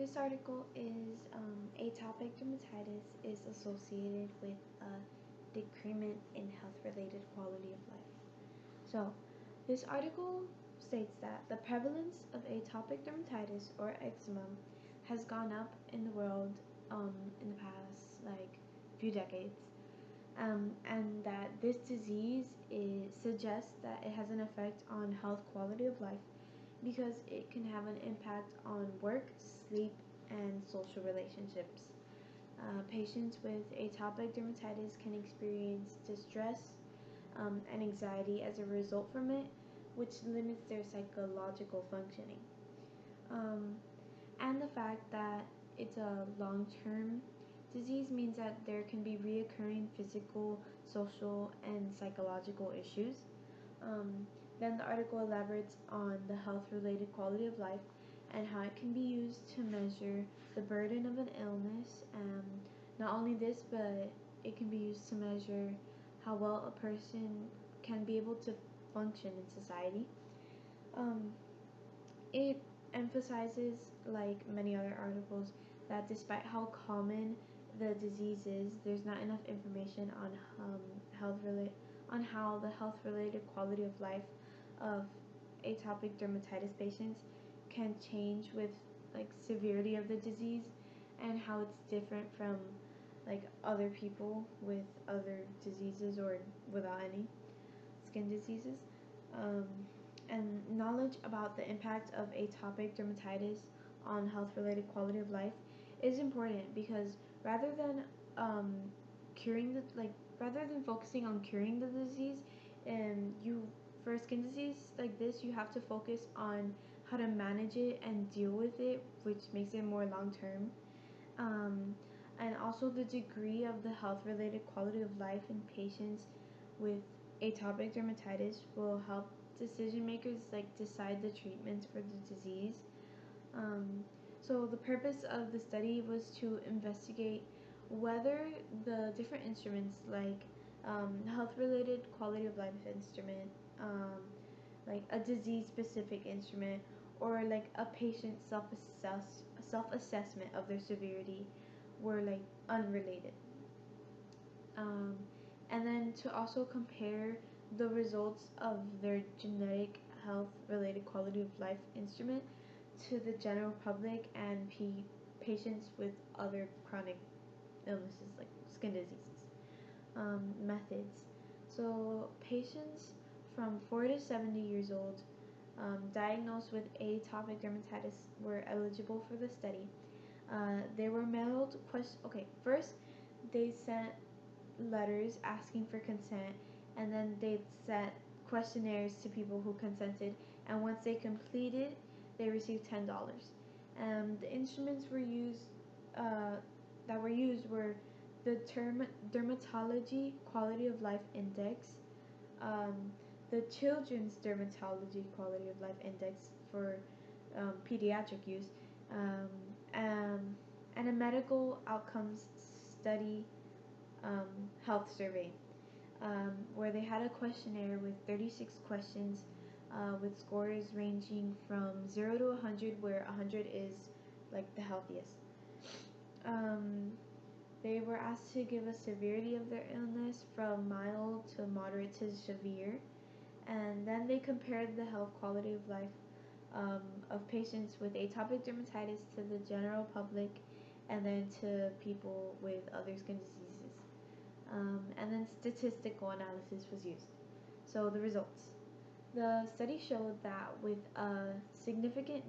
This article is atopic dermatitis is associated with a decrement in health-related quality of life. So, this article states that the prevalence of atopic dermatitis or eczema has gone up in the world in the past few decades, and that this disease suggests that it has an effect on health quality of life because it can have an impact on work, sleep, and social relationships. Patients with atopic dermatitis can experience distress and anxiety as a result from it, which limits their psychological functioning. Um, and the fact that it's a long term disease means that there can be reoccurring physical, social, and psychological issues. Um, then the article elaborates on the health related quality of life and how it can be used to measure the burden of an illness. Not only this, but it can be used to measure how well a person can be able to function in society. Um, it emphasizes, like many other articles, that despite how common the disease is, there's not enough information on how the health related quality of life of atopic dermatitis patients can change with severity of the disease and how it's different from other people with other diseases or without any skin diseases. Um, and knowledge about the impact of atopic dermatitis on health related quality of life is important because rather than um, curing the rather than focusing on curing the disease, you for a skin disease like this you have to focus on how to manage it and deal with it, which makes it more long term. um, and also the degree of the health related quality of life in patients with atopic dermatitis will help decision makers decide the treatments for the disease. um, so the purpose of the study was to investigate whether the different instruments health-related quality of life instrument, a disease-specific instrument, or a patient self-assessment of their severity were unrelated. Um, and then to also compare the results of their genetic health-related quality of life instrument to the general public and patients with other chronic illnesses like skin diseases. Methods. So patients from 4 to 70 years old diagnosed with atopic dermatitis were eligible for the study. They were mailed first they sent letters asking for consent, and then they sent questionnaires to people who consented, and once they completed, they received $10. The instruments uh, that were used were the Dermatology Quality of Life Index, um, the Children's Dermatology Quality of Life Index for pediatric use, um, um, and a medical outcomes study um, health survey, where they had a questionnaire with 36 questions with scores ranging from 0 to 100, where 100 is the healthiest. Um, they were asked to give a severity of their illness from mild to moderate to severe, and then they compared the health quality of life of patients with atopic dermatitis to the general public and then to people with other skin diseases. And then statistical analysis was used. So the results. The study showed that with a significant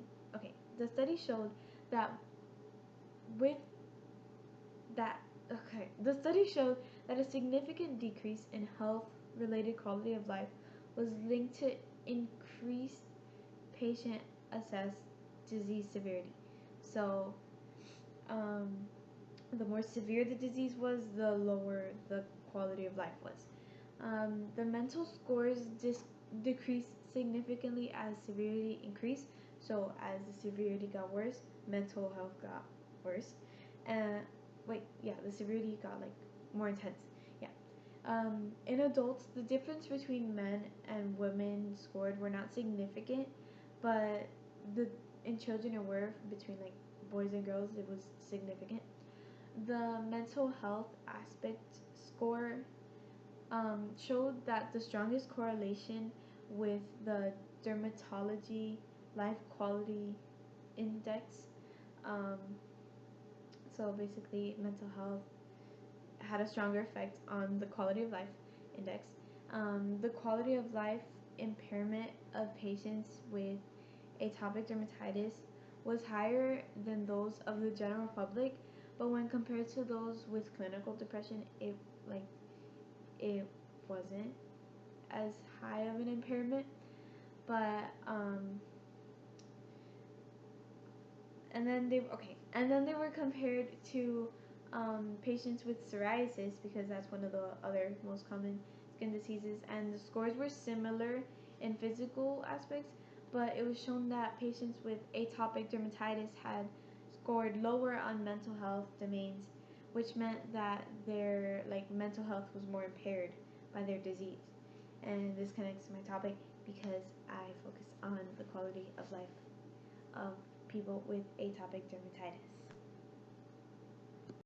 the study showed that with that the study showed that a significant decrease in health related quality of life was linked to increased patient assessed disease severity. So um, the more severe the disease was, the lower the quality of life was. The mental scores decreased significantly as severity increased. So as the severity got worse, mental health got worse. The severity got more intense. Yeah. In adults, the difference between men and women scored were not significant, but the in children it were between boys and girls, it was significant. The mental health aspect score showed that the strongest correlation with the dermatology life quality index. Um, so basically, mental health had a stronger effect on the quality of life index. The quality of life impairment of patients with atopic dermatitis was higher than those of the general public, but when compared to those with clinical depression, it wasn't as high of an impairment. But and then they were compared to patients with psoriasis, because that's one of the other most common skin diseases, and the scores were similar in physical aspects, but it was shown that patients with atopic dermatitis had scored lower on mental health domains, which meant that their mental health was more impaired by their disease. And this connects to my topic because I focus on the quality of life of people with atopic dermatitis.